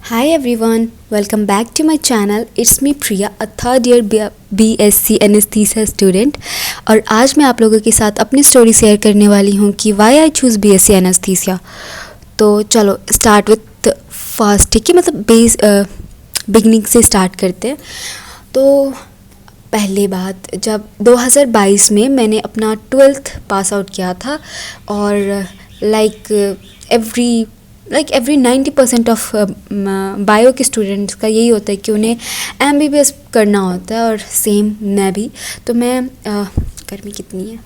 Hi everyone, welcome back to my channel. It's me Priya, a third year BSc Anesthesia student. और आज मैं आप लोगों के साथ अपनी स्टोरी शेयर करने वाली हूँ कि why I choose BSc Anesthesia. तो चलो स्टार्ट विथ फर्स्ट, ठीक है, मतलब बिगनिंग से स्टार्ट करते हैं. तो पहली बात, जब 2022 में मैंने अपना 12th पास आउट किया था और लाइक एवरी 90% ऑफ बायो के स्टूडेंट्स का यही होता है कि उन्हें MBBS करना होता है और सेम मैं भी. तो मैं गर्मी कितनी है,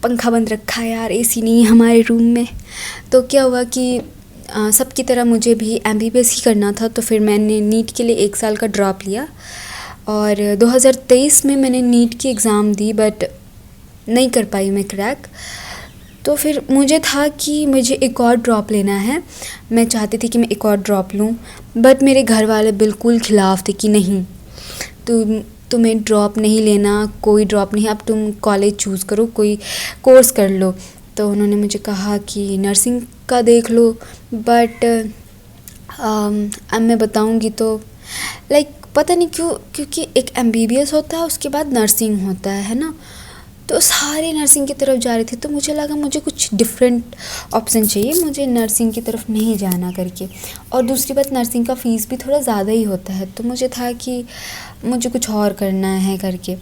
पंखा बंद रखा है यार, AC नहीं है हमारे रूम में. तो क्या हुआ कि सबकी तरह मुझे भी MBBS ही करना था. तो फिर मैंने नीट के लिए 1 साल का ड्रॉप लिया और 2023 में मैंने नीट की एग्ज़ाम दी बट नहीं कर पाई मैं क्रैक. तो फिर मुझे था कि मुझे एक और ड्रॉप लेना है. मैं चाहती थी कि मैं एक और ड्रॉप लूँ बट मेरे घर वाले बिल्कुल ख़िलाफ़ थे कि नहीं, तुम्हें ड्रॉप नहीं लेना, कोई ड्रॉप नहीं, अब तुम कॉलेज चूज़ करो, कोई कोर्स कर लो. तो उन्होंने मुझे कहा कि नर्सिंग का देख लो. बट अब मैं बताऊँगी तो लाइक पता नहीं क्यों, क्योंकि एक MBBS होता है, उसके बाद नर्सिंग होता है ना. तो सारे नर्सिंग की तरफ जा रहे थे. तो मुझे लगा मुझे कुछ डिफरेंट ऑप्शन चाहिए, मुझे नर्सिंग की तरफ नहीं जाना करके. और दूसरी बात, नर्सिंग का फ़ीस भी थोड़ा ज़्यादा ही होता है. तो मुझे था कि मुझे कुछ और करना है करके.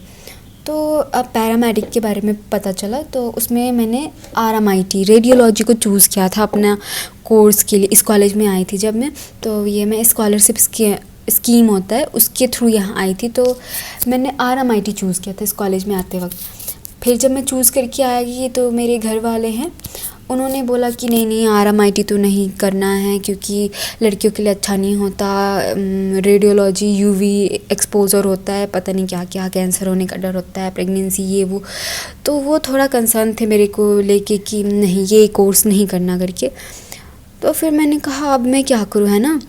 तो अब पैरामेडिक के बारे में पता चला तो उसमें मैंने RMIT रेडियोलॉजी को चूज़ किया था अपना कोर्स के लिए. इस कॉलेज में आई थी जब मैं, तो ये मैं स्कॉलरशिप स्कीम होता है उसके थ्रू यहाँ आई थी. तो मैंने RMIT चूज़ किया था इस कॉलेज में आते वक्त. फिर जब मैं चूज़ करके आएगी तो मेरे घर वाले हैं, उन्होंने बोला कि नहीं RMIT तो नहीं करना है क्योंकि लड़कियों के लिए अच्छा नहीं होता, रेडियोलॉजी UV एक्सपोजर होता है, पता नहीं क्या क्या, कैंसर होने का डर होता है, प्रेगनेंसी ये वो. तो वो थोड़ा कंसर्न थे मेरे को लेके कि नहीं ये कोर्स नहीं करना करके. तो फिर मैंने कहा अब मैं क्या करूँ, है ना.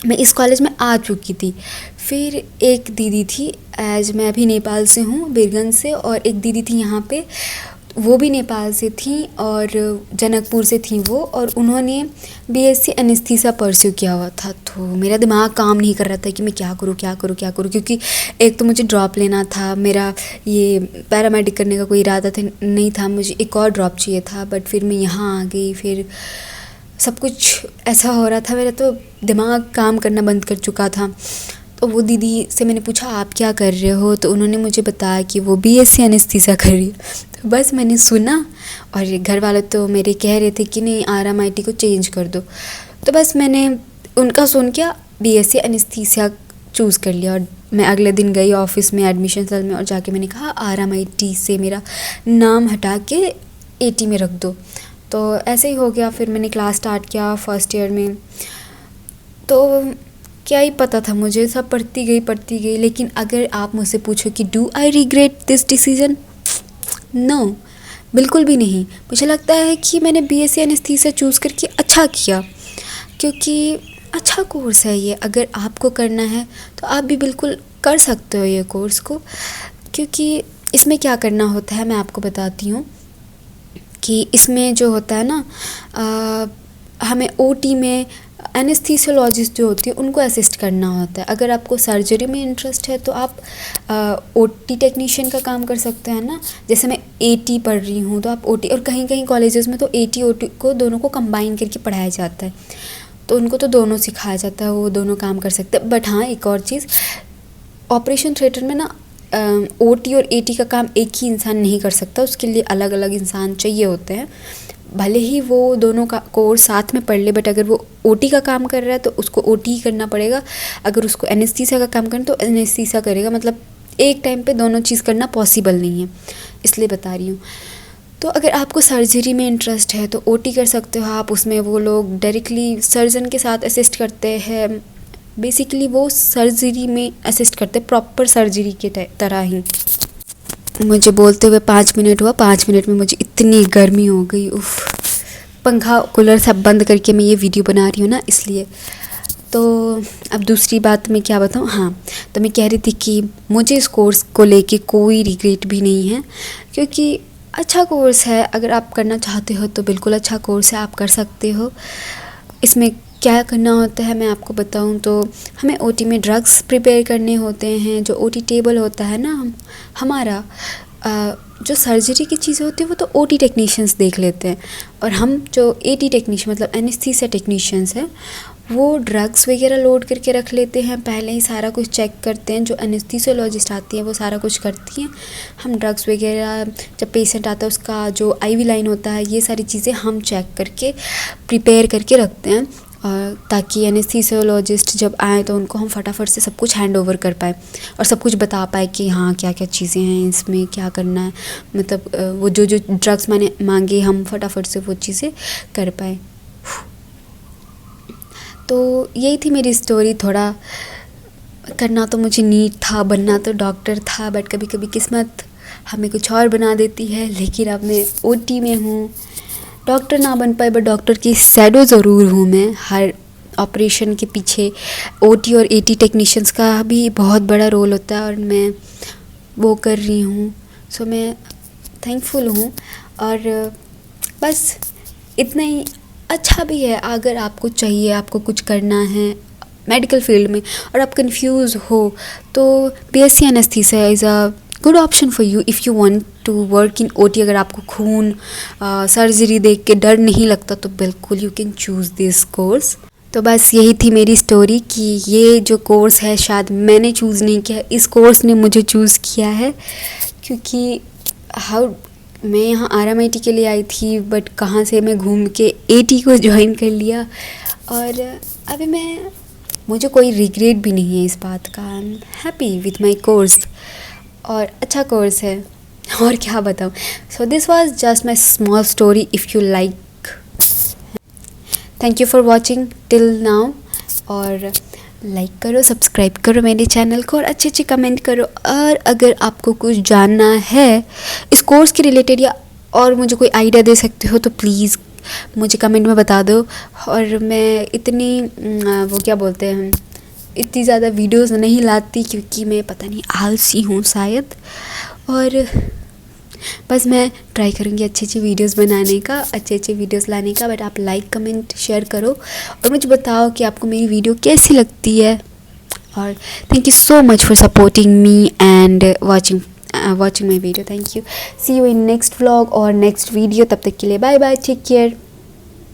मैं इस कॉलेज में आ चुकी थी. फिर एक दीदी थी, मैं भी नेपाल से हूँ, बीरगंज से, और एक दीदी थी यहाँ पे, वो भी नेपाल से थी और जनकपुर से थी वो, और उन्होंने BSc एनेस्थीसिया परस्यू किया हुआ था. तो मेरा दिमाग काम नहीं कर रहा था कि मैं क्या करूँ, क्योंकि एक तो मुझे ड्रॉप लेना था, मेरा ये पैरामेडिक करने का कोई इरादा नहीं था, मुझे एक और ड्रॉप चाहिए था. बट फिर मैं यहाँ आ गई, फिर सब कुछ ऐसा हो रहा था, मेरा तो दिमाग काम करना बंद कर चुका था. तो वो दीदी से मैंने पूछा आप क्या कर रहे हो, तो उन्होंने मुझे बताया कि वो BSc एनेस्थीसिया कर रही है. तो बस मैंने सुना, और घर वाले तो मेरे कह रहे थे कि नहीं RMIT को चेंज कर दो. तो बस मैंने उनका सुन के BSc एनेस्थीसिया चूज़ कर लिया. और मैं अगले दिन गई ऑफिस में, एडमिशन सेल में, और जाके मैंने कहा RMIT से मेरा नाम हटा के AT में रख दो. तो ऐसे ही हो गया. फिर मैंने क्लास स्टार्ट किया फर्स्ट ईयर में. तो क्या ही पता था मुझे, सब पढ़ती गई. लेकिन अगर आप मुझसे पूछो कि do I regret this decision, no, बिल्कुल भी नहीं. मुझे लगता है कि मैंने BSc एनेस्थीसिया चूज़ करके अच्छा किया, क्योंकि अच्छा कोर्स है ये. अगर आपको करना है तो आप भी बिल्कुल कर सकते हो ये कोर्स को. क्योंकि इसमें क्या करना होता है मैं आपको बताती हूँ कि इसमें जो होता है ना, हमें OT में एनेस्थीसियोलॉजिस्ट जो होती है उनको असिस्ट करना होता है. अगर आपको सर्जरी में इंटरेस्ट है तो आप OT टेक्नीशियन का काम कर सकते हैं ना. जैसे मैं AT पढ़ रही हूँ तो आप OT, और कहीं कहीं कॉलेजेस में तो AT OT को दोनों को कंबाइन करके पढ़ाया जाता है, तो उनको तो दोनों सिखाया जाता है, वो दोनों काम कर सकते हैं. बट हाँ, एक और चीज़, ऑपरेशन थिएटर में ना OT और AT का काम एक ही इंसान नहीं कर सकता, उसके लिए अलग अलग इंसान चाहिए होते हैं. भले ही वो दोनों का कोर्स साथ में पढ़ ले, बट अगर वो OT का काम कर रहा है तो उसको OT ही करना पड़ेगा. अगर उसको एनेस्थीसिया का काम करना तो एनेस्थीसिया करेगा. मतलब एक टाइम पे दोनों चीज़ करना पॉसिबल नहीं है, इसलिए बता रही हूँ. तो अगर आपको सर्जरी में इंटरेस्ट है तो OT कर सकते हो आप. उसमें वो लोग डायरेक्टली सर्जन के साथ असिस्ट करते हैं. बेसिकली वो सर्जरी में असिस्ट करते हैं, प्रॉपर सर्जरी के तरह ही. मुझे बोलते हुए 5 मिनट हुआ, 5 मिनट में मुझे इतनी गर्मी हो गई, उफ़. पंखा कूलर सब बंद करके मैं ये वीडियो बना रही हूँ ना, इसलिए. तो अब दूसरी बात मैं क्या बताऊँ, हाँ, तो मैं कह रही थी कि मुझे इस कोर्स को लेके कोई रिग्रेट भी नहीं है, क्योंकि अच्छा कोर्स है. अगर आप करना चाहते हो तो बिल्कुल अच्छा कोर्स है, आप कर सकते हो. इसमें क्या करना होता है मैं आपको बताऊं तो हमें ओटी में ड्रग्स प्रिपेयर करने होते हैं। जो ओटी टेबल होता है ना हमारा जो सर्जरी की चीज़ें होती है वो तो ओटी टेक्नीशियंस देख लेते हैं, और हम जो एटी टेक्नीशियन मतलब एनेस्थीसिया टेक्नीशियंस हैं वो ड्रग्स वगैरह लोड करके रख लेते हैं। पहले ही सारा कुछ चेक करते हैं, जो एनेस्थीसियोलॉजिस्ट आती हैं वो सारा कुछ करती हैं। हम ड्रग्स वगैरह जब पेशेंट आता है उसका जो आईवी लाइन होता है ये सारी चीज़ें हम चेक करके प्रिपेयर करके रखते हैं, ताकि एनेस्थीसियोलॉजिस्ट जब आए तो उनको हम फटाफट से सब कुछ हैंड ओवर कर पाए और सब कुछ बता पाए कि हाँ क्या क्या चीज़ें हैं इसमें, क्या करना है। मतलब वो जो जो ड्रग्स मैंने मांगे हम फटाफट से वो चीज़ें कर पाए। तो यही थी मेरी स्टोरी। थोड़ा करना तो मुझे नीट था, बनना तो डॉक्टर था, बट कभी कभी किस्मत हमें कुछ और बना देती है। लेकिन अब मैं ओटी में हूँ, डॉक्टर ना बन पाए बट डॉक्टर की शैडो ज़रूर हूँ मैं। हर ऑपरेशन के पीछे ओटी और एटी टेक्नीशियंस का भी बहुत बड़ा रोल होता है और मैं वो कर रही हूँ। सो मैं थैंकफुल हूँ। और बस इतना ही। अच्छा भी है अगर आपको चाहिए, आपको कुछ करना है मेडिकल फील्ड में और आप कंफ्यूज हो तो BSc anaesthesia is a good option for you if you want to work in OT. अगर आपको खून सर्जरी देख के डर नहीं लगता तो बिल्कुल you can choose this course. तो बस यही थी मेरी स्टोरी कि ये जो कोर्स है शायद मैंने चूज़ नहीं किया, इस कोर्स ने मुझे चूज़ किया है। क्योंकि मैं यहाँ RMIT के लिए आई थी बट कहाँ से मैं घूम के AT को ज्वाइन कर लिया। और अभी मुझे कोई रिग्रेट भी नहीं है इस बात का। I am happy with my course और अच्छा कोर्स है और क्या बताऊँ। So this was just my small story. If you like, thank you for watching till now. और लाइक करो, सब्सक्राइब करो मेरे चैनल को और अच्छे अच्छे कमेंट करो। और अगर आपको कुछ जानना है इस कोर्स के रिलेटेड या और मुझे कोई आइडिया दे सकते हो तो प्लीज़ मुझे कमेंट में बता दो। और मैं इतनी वो क्या बोलते हैं इतनी ज़्यादा वीडियोस नहीं लाती क्योंकि मैं पता नहीं आलसी हूँ शायद। और बस मैं ट्राई करूँगी अच्छी अच्छी वीडियोस बनाने का, अच्छे अच्छे वीडियोस लाने का। बट आप लाइक कमेंट शेयर करो और मुझे बताओ कि आपको मेरी वीडियो कैसी लगती है। और thank you so much for supporting me and watching my video. Thank you. See you in next vlog और नेक्स्ट वीडियो। तब तक के लिए बाय बाय, टेक केयर।